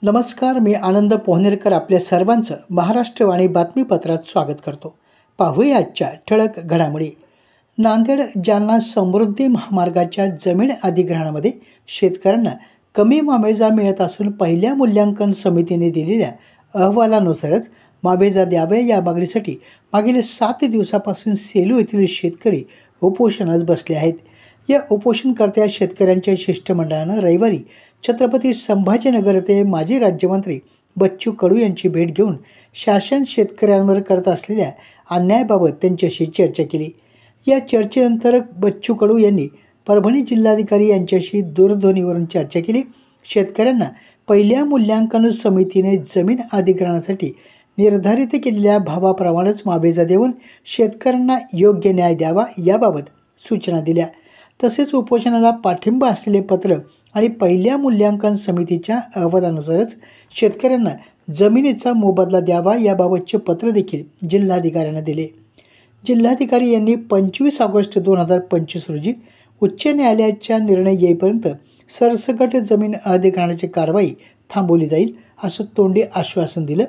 नमस्कार, मी आनंद पोहनेरकर आपल्या सर्वांचं महाराष्ट्रवाणी बातमीपत्रात स्वागत करतो. पाहूया आजच्या ठळक घडामोडी. नांदेड जालना समृद्धी महामार्गाच्या जमीन अधिग्रहणामध्ये शेतकऱ्यांना कमी मामेजा मिळत असून पहिल्या मूल्यांकन समितीने दिलेल्या अहवालानुसारच मामेजा द्यावे या मागणीसाठी मागील 7 दिवसापासून सेलू येथील शेतकरी उपोषणास बसले आहेत. या उपोषणकर्त्या शेतकऱ्यांच्या शिष्टमंडळानं रविवारी छत्रपती संभाजीनगर येथे माजी राज्यमंत्री बच्चू कडू यांची भेट घेऊन शासन शेतकऱ्यांवर करत असलेल्या अन्यायाबाबत त्यांच्याशी चर्चा केली. या चर्चेनंतर बच्चू कडू यांनी परभणी जिल्हाधिकारी यांच्याशी दूरध्वनीवरून चर्चा केली. शेतकऱ्यांना पहिल्या मूल्यांकन समितीने जमीन अधिग्रहणासाठी निर्धारित केलेल्या भावाप्रमाणेच मावेजा देऊन शेतकऱ्यांना योग्य न्याय द्यावा याबाबत सूचना दिल्या. तसेच उपोषणाला पाठिंबा असलेले पत्र आणि पहिल्या मूल्यांकन समितीच्या अहवालानुसारच शेतकऱ्यांना जमिनीचा मोबदला द्यावा याबाबतचे पत्र देखील जिल्हाधिकाऱ्यांना दिले. जिल्हाधिकारी यांनी 25 ऑगस्ट 2025 रोजी उच्च न्यायालयाच्या निर्णय येईपर्यंत सरसकट जमीन अधिग्रहणाची कारवाई थांबवली जाईल असं तोंडी आश्वासन दिलं.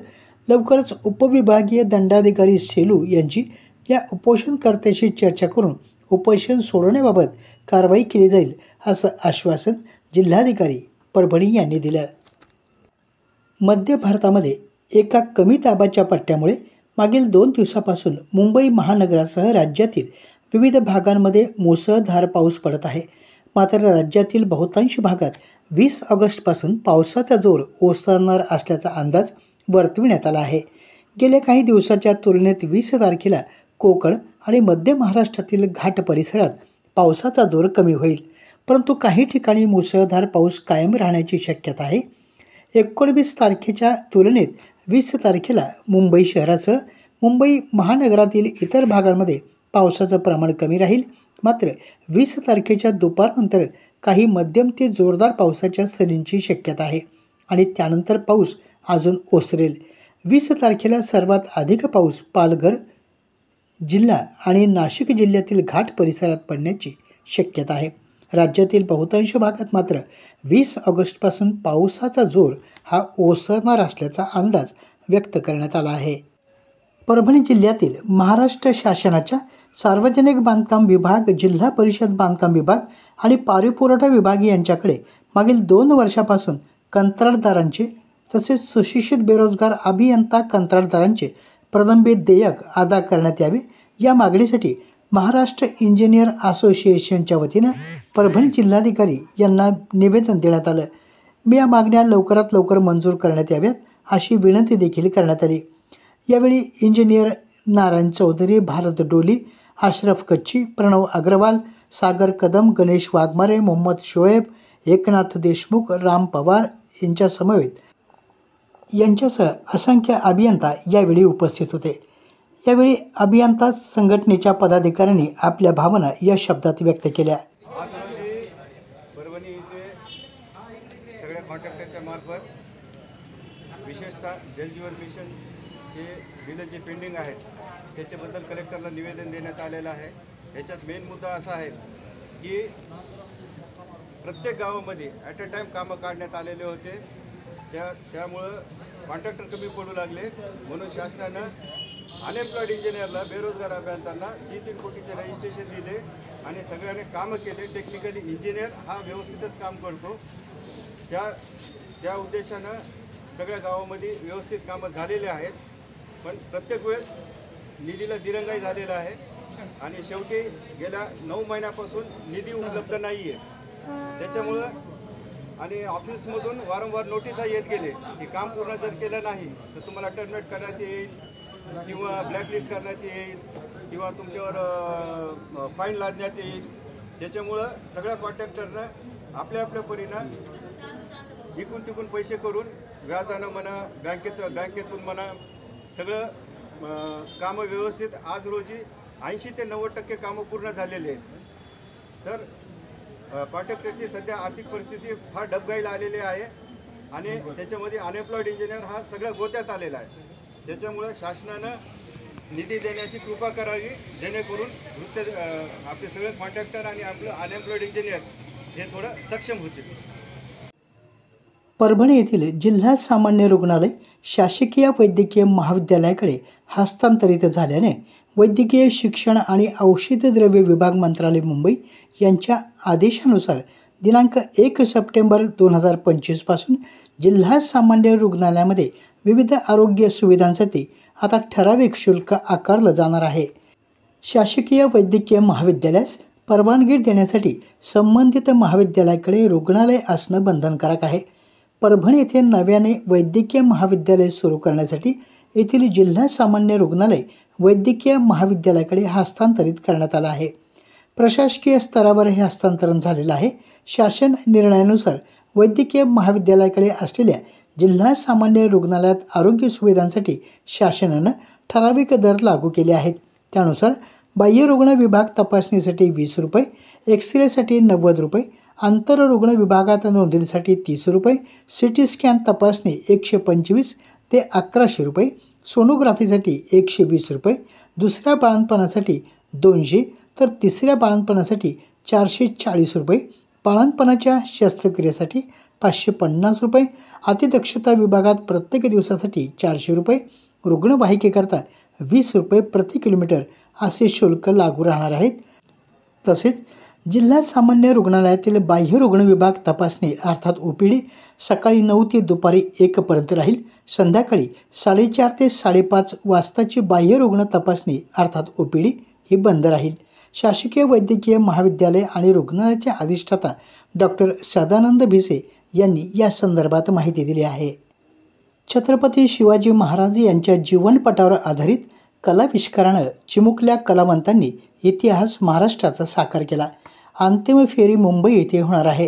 लवकरच उपविभागीय दंडाधिकारी सेलू यांची या उपोषणकर्त्याशी चर्चा करून उपोषण सोडवण्याबाबत कारवाई केली जाईल असं आश्वासन जिल्हाधिकारी परभणी यांनी दिलं. मध्य भारतामध्ये एका कमी दाबाच्या पट्ट्यामुळे मागील 2 दिवसापासून मुंबई महानगरासह राज्यातील विविध भागांमध्ये मुसळधार पाऊस पडत आहे. मात्र राज्यातील बहुतांश भागात 20 ऑगस्टपासून पावसाचा जोर ओसरणार असल्याचा अंदाज वर्तविण्यात आला आहे. गेल्या काही दिवसाच्या तुलनेत 20 तारखेला कोकण आणि मध्य महाराष्ट्रातील घाट परिसरात पावसाचा जोर कमी होईल, परंतु काही ठिकाणी मुसळधार पाऊस कायम राहण्याची शक्यता आहे. 19 तारखेच्या तुलनेत 20 तारखेला मुंबई शहरासह मुंबई महानगरातील इतर भागांमध्ये पावसाचं प्रमाण कमी राहील. मात्र 20 तारखेच्या दुपारनंतर काही मध्यम ते जोरदार पावसाच्या सरींची शक्यता आहे आणि त्यानंतर पाऊस अजून ओसरेल. 20 तारखेला सर्वात अधिक पाऊस पालघर जिल्हा आणि नाशिक जिल्ह्यातील घाट परिसरात पडण्याची शक्यता आहे. राज्यातील बहुतांश भागात मात्र 20 ऑगस्टपासून पावसाचा जोर हा ओसरणार असल्याचा अंदाज व्यक्त करण्यात आला आहे. परभणी जिल्ह्यातील महाराष्ट्र शासनाच्या सार्वजनिक बांधकाम विभाग, जिल्हा परिषद बांधकाम विभाग आणि पाणीपुरवठा विभाग यांच्याकडे मागील 2 वर्षापासून कंत्राटदारांचे तसेच सुशिक्षित बेरोजगार अभियंता कंत्राटदारांचे प्रलंबित देयक अदा करण्यात यावे या मागणीसाठी महाराष्ट्र इंजिनियर असोसिएशनच्या वतीनं परभणी जिल्हाधिकारी यांना निवेदन देण्यात आलं. या मागण्या लवकरात लवकर मंजूर करण्यात याव्यात अशी विनंती देखील करण्यात आली. यावेळी इंजिनियर नारायण चौधरी, भारत डोली, अशरफ कच्ची, प्रणव अग्रवाल, सागर कदम, गणेश वाघमारे, मोहम्मद शोएब, एकनाथ देशमुख, राम पवार यांच्यासह असंख्य अभियंता यावेळी उपस्थित होते. यावेळी अभियंता संघटनेच्या पदाधिकाऱ्यांनी आपल्या भावना या शब्दात व्यक्त केल्या. आज रोजी परभणी येथे सगळ्या कॉन्ट्रॅक्टरच्या मार्फत विशेषतः जलजीवन मिशनचे बिलं जे पेंडिंग आहेत त्याच्याबद्दल कलेक्टरला निवेदन देण्यात आलेलं आहे. याच्यात मेन मुद्दा असा आहे की प्रत्येक गावामध्ये ॲट अ टाईम कामं काढण्यात आलेले होते. त्यामुळं कॉन्ट्रॅक्टर कमी पडू लागले, म्हणून शासनानं अनएम्प्लॉईड इंजिनियरला, बेरोजगार अभियंत्यांना 3-3 कोटीचे रजिस्ट्रेशन दिले आणि सगळ्यांनी कामं केले. टेक्निकली इंजिनियर हा व्यवस्थितच काम करतो. त्या उद्देशानं सगळ्या गावामध्ये व्यवस्थित कामं झालेले आहेत, पण प्रत्येक वेळेस निधीला दिरंगाई झालेला आहे आणि शेवटी गेल्या 9 महिन्यापासून निधी उपलब्ध नाही आहे. त्याच्यामुळं आणि ऑफिसमधून वारंवार नोटिसा येत गेले की काम पूर्ण जर केलं नाही तर तुम्हाला टर्मिनेट करण्यात येईल किंवा ब्लॅकलिस्ट करण्यात येईल किंवा तुमच्यावर फाईन लादण्यात येईल. त्याच्यामुळं सगळ्या कॉन्ट्रॅक्टरनं आपल्या परीनं इकून तिकून पैसे करून व्याजानं म्हणा, बँकेतून म्हणा, सगळं कामं व्यवस्थित आज रोजी 80 ते 90% कामं पूर्ण झालेले आहेत. तर कॉन्ट्रॅक्टरची सध्या आर्थिक परिस्थिती फार डबघाईला आलेली आहे आणि त्याच्यामध्ये अनएम्प्लॉईड इंजिनियर हा सगळ्या गोत्यात आलेला आहे. त्याच्यामुळं शासनानं निधी देण्याची कृपा करावी, जेणेकरून आपले सगळे कॉन्ट्रॅक्टर आणि आपलं अनएम्प्लॉईड इंजिनियर हे थोडं सक्षम होतील. परभणी येथील जिल्हा सामान्य रुग्णालय शासकीय वैद्यकीय महाविद्यालयाकडे हस्तांतरित झाल्याने वैद्यकीय शिक्षण आणि औषधद्रव्य विभाग मंत्रालय मुंबई यांच्या आदेशानुसार दिनांक 1 सप्टेंबर 2025 पासून जिल्हा सामान्य रुग्णालयामध्ये विविध आरोग्य सुविधांसाठी आता ठराविक शुल्क आकारलं जाणार आहे. शासकीय वैद्यकीय महाविद्यालयास परवानगी देण्यासाठी संबंधित महाविद्यालयाकडे रुग्णालय असणं बंधनकारक आहे. परभणी येथे नव्याने वैद्यकीय महाविद्यालय सुरू करण्यासाठी येथील जिल्हा सामान्य रुग्णालय वैद्यकीय महाविद्यालयाकडे हस्तांतरित करण्यात आलं आहे. प्रशासकीय स्तरावर हे हस्तांतरण झालेलं आहे. शासन निर्णयानुसार वैद्यकीय महाविद्यालयाकडे असलेल्या जिल्हा सामान्य रुग्णालयात आरोग्य सुविधांसाठी शासनानं ठराविक दर लागू केले आहेत. त्यानुसार बाह्यरुग्ण विभाग तपासणीसाठी 20 रुपये, एक्सरेसाठी 90 रुपये, आंतररुग्ण विभागात नोंदणीसाठी 30 रुपये, सिटी स्कॅन तपासणी 125 ते 1100 रुपये, सोनोग्राफीसाठी 120 रुपये, दुसऱ्या बाळंतपणासाठी 200 तर तिसऱ्या बाळंतपणासाठी 440 रुपये, बाळंतपणाच्या शस्त्रक्रियेसाठी 550 रुपये, अतिदक्षता विभागात प्रत्येक दिवसासाठी 400 रुपये, रुग्णवाहिकेकरता 20 रुपये प्रति किलोमीटर असे शुल्क लागू राहणार आहेत. तसेच जिल्हा सामान्य रुग्णालयातील बाह्यरुग्ण विभाग तपासणी अर्थात OPD सकाळी 9 ते दुपारी 1 पर्यंत राहील. संध्याकाळी 4:30 ते 5:30 वाजताची बाह्यरुग्ण तपासणी अर्थात OPD ही बंद राहील. शासकीय वैद्यकीय महाविद्यालय आणि रुग्णालयाचे अधिष्ठाता डॉक्टर सदानंद भिसे यांनी या संदर्भात माहिती दिली आहे. छत्रपती शिवाजी महाराज यांच्या जीवनपटावर आधारित कलाविष्कारानं चिमुकल्या कलावंतांनी इतिहास महाराष्ट्राचा साकार केला. अंतिम फेरी मुंबई येथे होणार आहे.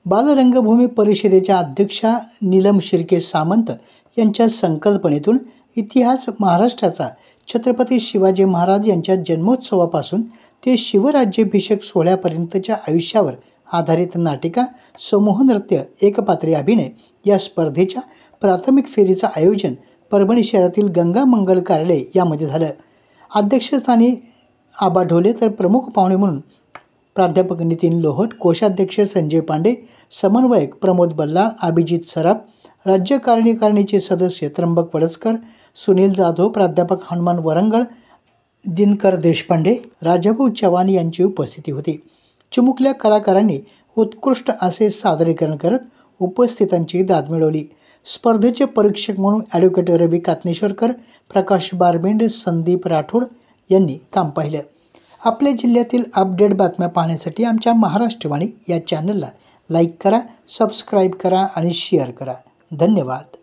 बालरंगभूमी परिषदेच्या अध्यक्षा नीलम शिर्के सामंत यांच्या संकल्पनेतून इतिहास महाराष्ट्राचा छत्रपती शिवाजी महाराज यांच्या जन्मोत्सवापासून ते शिवराज्याभिषेक सोहळ्यापर्यंतच्या आयुष्यावर आधारित नाटिका, समूह नृत्य, एकपात्री अभिनय या स्पर्धेच्या प्राथमिक फेरीचं आयोजन परभणी शहरातील गंगा मंगल कार्यालय यामध्ये झालं. अध्यक्षस्थानी आबा ढोले तर प्रमुख पाहुणे म्हणून प्राध्यापक नितीन लोहट, कोषाध्यक्ष संजय पांडे, समन्वयक प्रमोद बल्लाळ, अभिजित सराफ, राज्य कार्यकारिणीचे सदस्य त्र्यंबक वडसकर, सुनील जाधव, प्राध्यापक हनुमान वरंगळ, दिनकर देशपांडे, राजाभाऊ चव्हाण यांची उपस्थिती होती. चिमुकल्या कलाकारांनी उत्कृष्ट असे सादरीकरण करत उपस्थितांची दाद मिळवली. स्पर्धेचे परीक्षक म्हणून ॲडव्होकेट रवी कातनेश्वरकर, प्रकाश बारबेंड, संदीप राठोड यांनी काम पाहिलं. आपल्या जिल्ह्यातील अपडेट बातम्या पाहण्यासाठी आमच्या महाराष्ट्रवाणी या चॅनलला लाईक करा, सबस्क्राईब करा आणि शेअर करा. धन्यवाद.